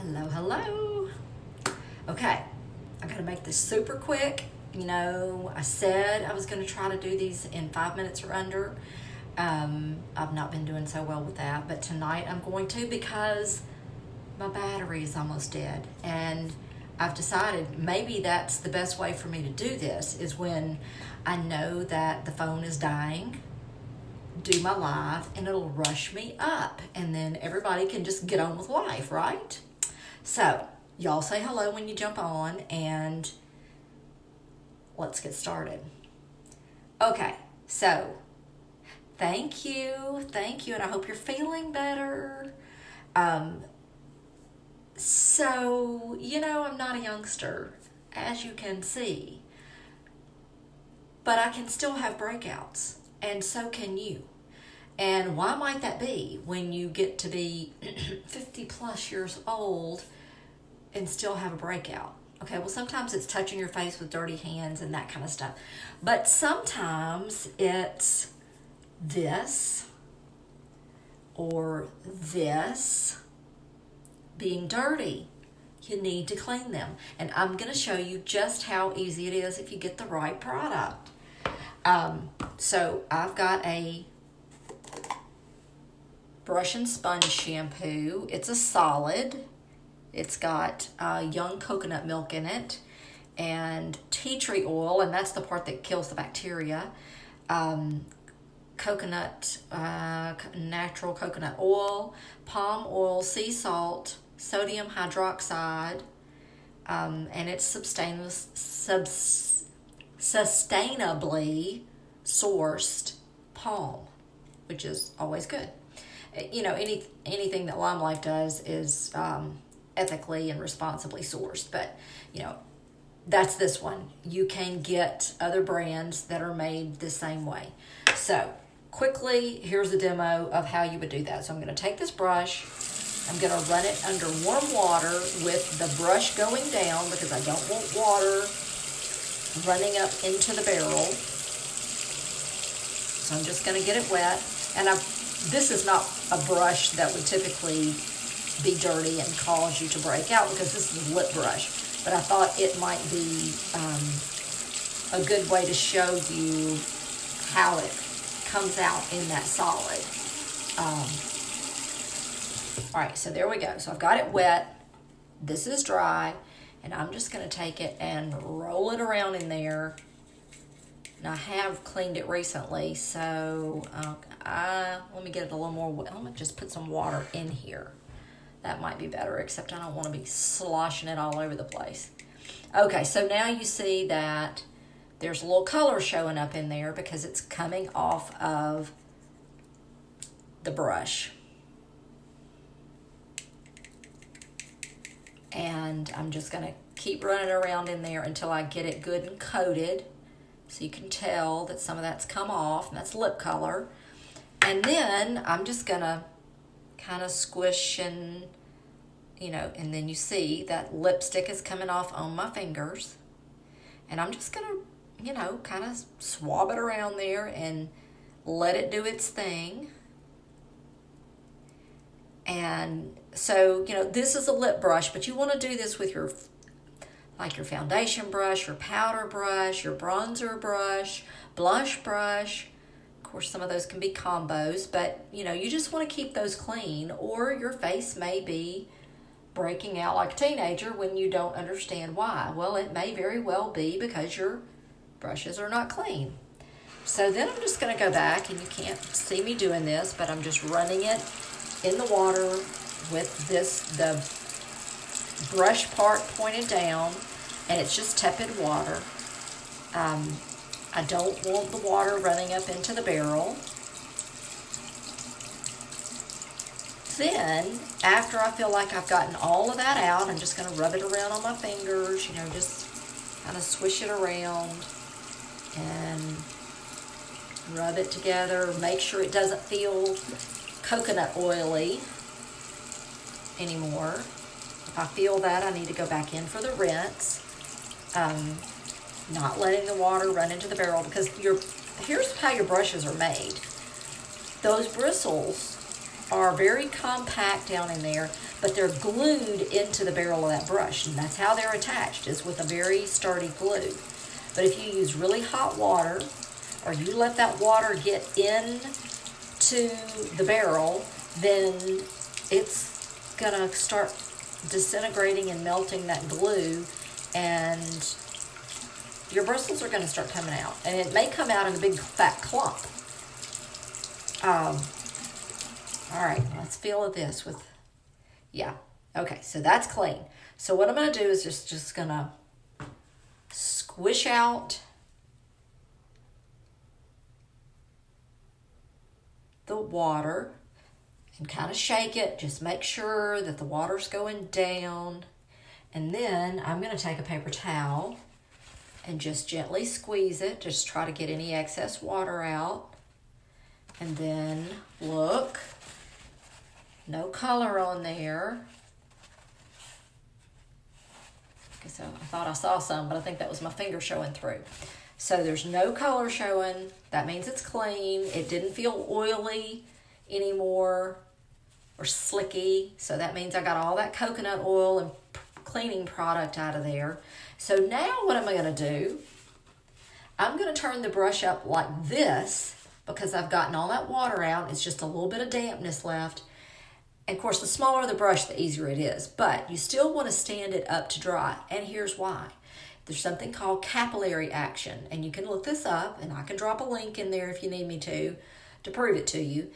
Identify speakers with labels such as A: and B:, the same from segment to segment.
A: Hello, hello. Okay, I gotta make this super quick. You know, I said I was gonna try to do these in 5 minutes or under. I've not been doing so well with that, but tonight I'm going to because my battery is almost dead. And I've decided maybe that's the best way for me to do this is when I know that the phone is dying, do my live, and it'll rush me up. And then everybody can just get on with life, right? So, y'all say hello when you jump on, and let's get started. Okay, so thank you, and I hope you're feeling better. So, I'm not a youngster, as you can see, but I can still have breakouts, and so can you. And why might that be when you get to be 50 plus years old and still have a breakout? Okay, well, sometimes it's touching your face with dirty hands and that kind of stuff. But sometimes it's this or this being dirty. You need to clean them. And I'm going to show you just how easy it is if you get the right product. So I've got a brush and sponge shampoo. It's a solid. It's got young coconut milk in it and tea tree oil, and that's the part that kills the bacteria. Natural coconut oil, palm oil, sea salt, sodium hydroxide, and it's sustainably sourced palm, which is always good. Anything that Lime Life does is ethically and responsibly sourced, but that's this one. You can get other brands that are made the same way. So quickly, here's a demo of how you would do that. So I'm going to take this brush, I'm going to run it under warm water with the brush going down because I don't want water running up into the barrel. So I'm just going to get it wet, and this is not a brush that would typically be dirty and cause you to break out because this is a lip brush. But I thought it might be a good way to show you how it comes out in that solid. All right, so there we go. So I've got it wet. This is dry, and I'm just going to take it and roll it around in there. And I have cleaned it recently, so let me get it a little more wet. I'm going to just put some water in here. That might be better, except I don't want to be sloshing it all over the place. Okay, so now you see that there's a little color showing up in there because it's coming off of the brush. And I'm just going to keep running around in there until I get it good and coated. So you can tell that some of that's come off, and that's lip color. And then I'm just going to kind of squish and then you see that lipstick is coming off on my fingers. And I'm just going to, kind of swab it around there and let it do its thing. And so, this is a lip brush, but you want to do this with your foundation brush, your powder brush, your bronzer brush, blush brush. Of course, some of those can be combos, but you just want to keep those clean, or your face may be breaking out like a teenager when you don't understand why. Well, it may very well be because your brushes are not clean. So then I'm just going to go back, and you can't see me doing this, but I'm just running it in the water with the brush part pointed down, and it's just tepid water. I don't want the water running up into the barrel. Then, after I feel like I've gotten all of that out, I'm just going to rub it around on my fingers, just kind of swish it around and rub it together. Make sure it doesn't feel coconut oily anymore. If I feel that, I need to go back in for the rinse. Not letting the water run into the barrel, because here's how your brushes are made. Those bristles are very compact down in there, but they're glued into the barrel of that brush, and that's how they're attached, is with a very sturdy glue. But if you use really hot water, or you let that water get in to the barrel, then it's gonna start disintegrating and melting that glue, and your bristles are gonna start coming out. And it may come out in a big fat clump. All right, let's feel this with, yeah. Okay, so that's clean. So what I'm gonna do is just gonna squish out the water and kind of shake it. Just make sure that the water's going down. And then I'm gonna take a paper towel and just gently squeeze it. Just try to get any excess water out. And then look, no color on there. So I thought I saw some, but I think that was my finger showing through. So there's no color showing. That means it's clean. It didn't feel oily anymore or slicky. So that means I got all that coconut oil and cleaning product out of there. So now what am I gonna do? I'm gonna turn the brush up like this because I've gotten all that water out. It's just a little bit of dampness left. And of course, the smaller the brush, the easier it is. But you still want to stand it up to dry. And here's why. There's something called capillary action. And you can look this up, and I can drop a link in there if you need me to prove it to you.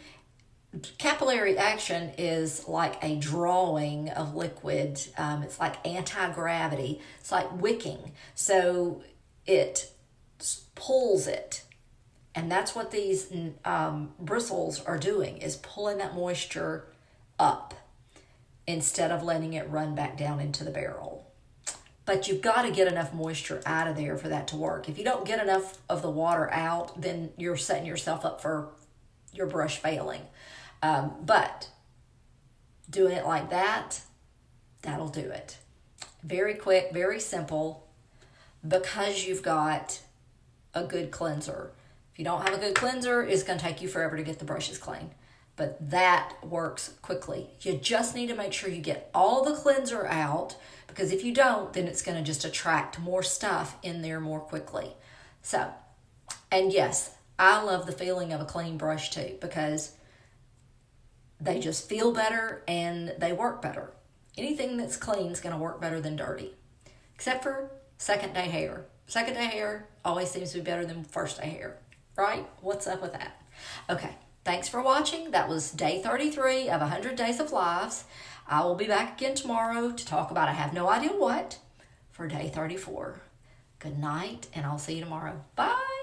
A: Capillary action is like a drawing of liquid. It's like anti-gravity. It's like wicking. So it pulls it. And that's what these bristles are doing, is pulling that moisture up instead of letting it run back down into the barrel. But you've got to get enough moisture out of there for that to work. If you don't get enough of the water out, then you're setting yourself up for your brush failing. But doing it like that, that'll do it. Very quick, very simple, because you've got a good cleanser. If you don't have a good cleanser, it's going to take you forever to get the brushes clean. But that works quickly. You just need to make sure you get all the cleanser out, because if you don't, then it's going to just attract more stuff in there more quickly. So, and yes, I love the feeling of a clean brush too, because they just feel better and they work better. Anything that's clean is going to work better than dirty, except for second day hair. Second day hair always seems to be better than first day hair, right? What's up with that? Okay. Thanks for watching. That was day 33 of 100 Days of Lives. I will be back again tomorrow to talk about I have no idea what for day 34. Good night, and I'll see you tomorrow. Bye.